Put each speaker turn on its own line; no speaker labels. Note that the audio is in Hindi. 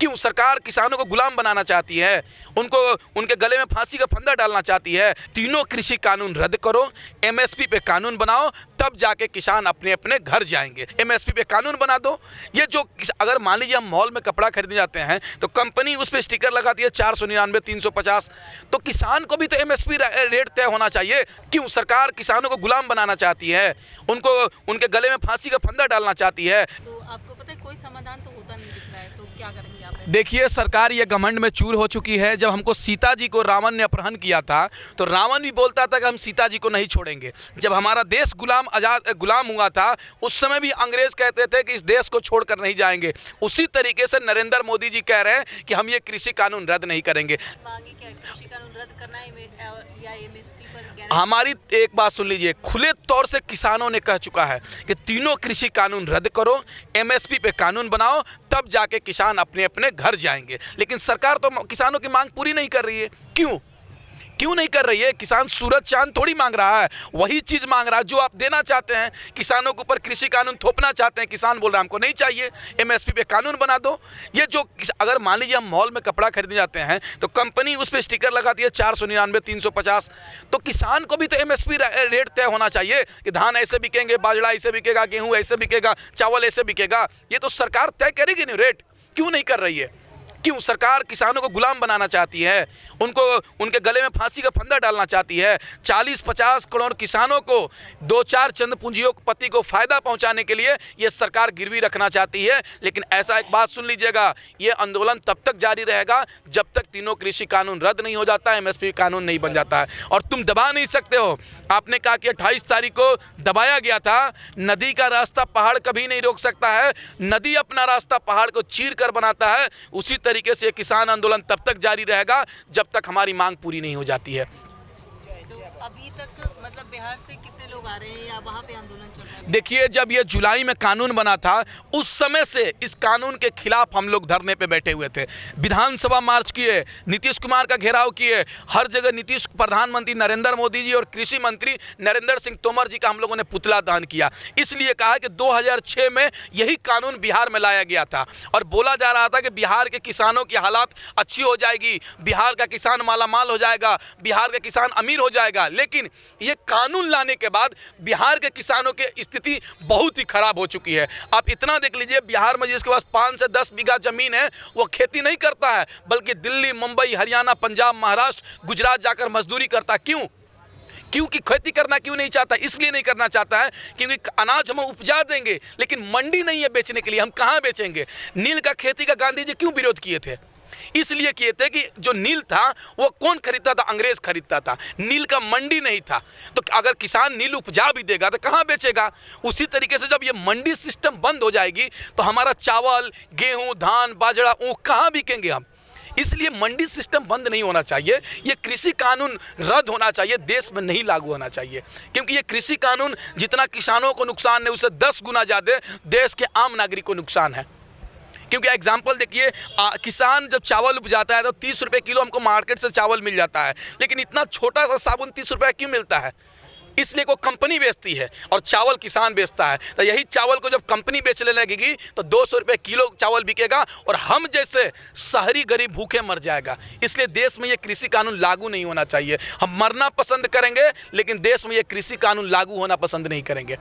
क्यों सरकार किसानों को गुलाम बनाना चाहती है, उनको उनके गले में फांसी का फंदा डालना चाहती है? तीनों कृषि कानून रद्द करो, एमएसपी पे कानून बनाओ, तब जाके किसान अपने अपने घर जाएंगे। एमएसपी पे कानून बना दो। ये जो अगर मान लीजिए हम मॉल में कपड़ा खरीदने जाते हैं तो कंपनी उस पर स्टिकर लगाती है 499, 350, तो किसान को भी तो एमएसपी रेट तय होना चाहिए। क्यों सरकार किसानों को गुलाम बनाना चाहती है, उनको उनके गले में फांसी का फंदा डालना चाहती है?
तो आपको पता है कोई समाधान तो होता नहीं दिख रहा है, तो क्या करेंगे आप?
देखिए, सरकार ये घमंड में चूर हो चुकी है। जब हमको सीता जी को रावण ने अपहरण किया था तो रावण भी बोलता था कि हम सीता जी को नहीं छोड़ेंगे। जब हमारा देश गुलाम हुआ था उस समय भी अंग्रेज कहते थे कि इस देश को छोड़कर नहीं जाएंगे। उसी तरीके से नरेंद्र मोदी जी कह रहे हैं कि हम ये कृषि कानून रद्द नहीं करेंगे।
मांगे क्या, कृषि कानून रद्द करना है या एमएसपी पर?
हमारी एक बात सुन लीजिए, खुले तौर से किसानों ने कह चुका है कि तीनों कृषि कानून रद्द करो, एमएसपी पे कानून बनाओ, तब जाके किसान अपने अपने घर जाएंगे। लेकिन सरकार तो किसानों की मांग पूरी नहीं कर रही है। क्यों नहीं कर रही है? किसान सूरज चांद थोड़ी मांग रहा है, वही चीज़ मांग रहा है जो आप देना चाहते हैं। किसानों के ऊपर कृषि कानून थोपना चाहते हैं, किसान बोल रहा है हमको नहीं चाहिए, एमएसपी पे कानून बना दो। ये जो अगर मान लीजिए हम मॉल में कपड़ा खरीदने जाते हैं तो कंपनी उस पर स्टिकर लगाती है 499, 350, तो किसान को भी तो एमएसपी रेट तय होना चाहिए कि धान ऐसे बिकेंगे, बाजरा ऐसे बिकेगा, गेहूँ ऐसे बिकेगा, चावल ऐसे बिकेगा। ये तो सरकार तय करेगी नहीं रेट। क्यों नहीं कर रही है? क्यों सरकार किसानों को गुलाम बनाना चाहती है, उनको उनके गले में फांसी का फंदा डालना चाहती है? 40-50 करोड़ किसानों को, 2-4 चंद पूंजीपति को फायदा पहुंचाने के लिए ये सरकार गिरवी रखना चाहती है। लेकिन ऐसा एक बात सुन लीजिएगा, ये आंदोलन तब तक जारी रहेगा जब तक तीनों कृषि कानून रद्द नहीं हो जाता, एमएसपी कानून नहीं बन जाता है। और तुम दबा नहीं सकते हो। आपने कहा कि 28 तारीख को दबाया गया था, नदी का रास्ता पहाड़ कभी नहीं रोक सकता है, नदी अपना रास्ता पहाड़ को चीर कर बनाता है। उसी तरीके से किसान आंदोलन तब तक जारी रहेगा जब तक हमारी मांग पूरी नहीं हो जाती है।
तो अभी तक मतलब बिहार से कितने लोग आ रहे हैं या वहाँ पे आंदोलन चल रहा है?
देखिए, जब ये जुलाई में कानून बना था उस समय से इस कानून के खिलाफ हम लोग धरने पे बैठे हुए थे, विधानसभा मार्च किए, नीतीश कुमार का घेराव किए, हर जगह नीतीश, प्रधानमंत्री नरेंद्र मोदी जी और कृषि मंत्री नरेंद्र सिंह तोमर जी का हम लोगों ने पुतला दहन किया। इसलिए कहा कि 2006 में यही कानून बिहार में लाया गया था और बोला जा रहा था कि बिहार के किसानों की हालात अच्छी हो जाएगी, बिहार का किसान मालामाल हो जाएगा, बिहार का किसान अमीर हो जाएगा। लेकिन ये कानून लाने के बाद बिहार के किसानों की स्थिति बहुत ही खराब हो चुकी है। आप इतना देख लीजिए, बिहार में जिसके पास 5 से 10 बीघा जमीन है वो खेती नहीं करता है, बल्कि दिल्ली, मुंबई, हरियाणा, पंजाब, महाराष्ट्र, गुजरात जाकर मजदूरी करता। क्योंकि खेती करना क्यों नहीं चाहता? इसलिए नहीं करना चाहता है क्योंकि अनाज हम उपजा देंगे लेकिन मंडी नहीं है बेचने के लिए, हम कहाँ बेचेंगे? नील का खेती का गांधी जी क्यों विरोध किए थे? इसलिए किए थे कि जो नील था वो कौन खरीदता था? अंग्रेज खरीदता था। नील का मंडी नहीं था, तो अगर किसान नील उपजा भी देगा तो कहाँ बेचेगा? उसी तरीके से जब ये मंडी सिस्टम बंद हो जाएगी तो हमारा चावल, गेहूं, धान, बाजरा, ऊख कहाँ बिकेंगे हम? इसलिए मंडी सिस्टम बंद नहीं होना चाहिए, ये कृषि कानून रद्द होना चाहिए, देश में नहीं लागू होना चाहिए। क्योंकि ये कृषि कानून जितना किसानों को नुकसान है उससे 10 गुना ज़्यादा देश के आम नागरिक को नुकसान है। क्योंकि एग्जाम्पल देखिए, किसान जब चावल उपजाता है तो 30 रुपये किलो हमको मार्केट से चावल मिल जाता है, लेकिन इतना छोटा सा साबुन 30 रुपये क्यों मिलता है? इसलिए को कंपनी बेचती है और चावल किसान बेचता है। तो यही चावल को जब कंपनी बेचने लगेगी तो 200 रुपये किलो चावल बिकेगा और हम जैसे शहरी गरीब भूखे मर जाएगा। इसलिए देश में ये कृषि कानून लागू नहीं होना चाहिए। हम मरना पसंद करेंगे लेकिन देश में ये कृषि कानून लागू होना पसंद नहीं करेंगे।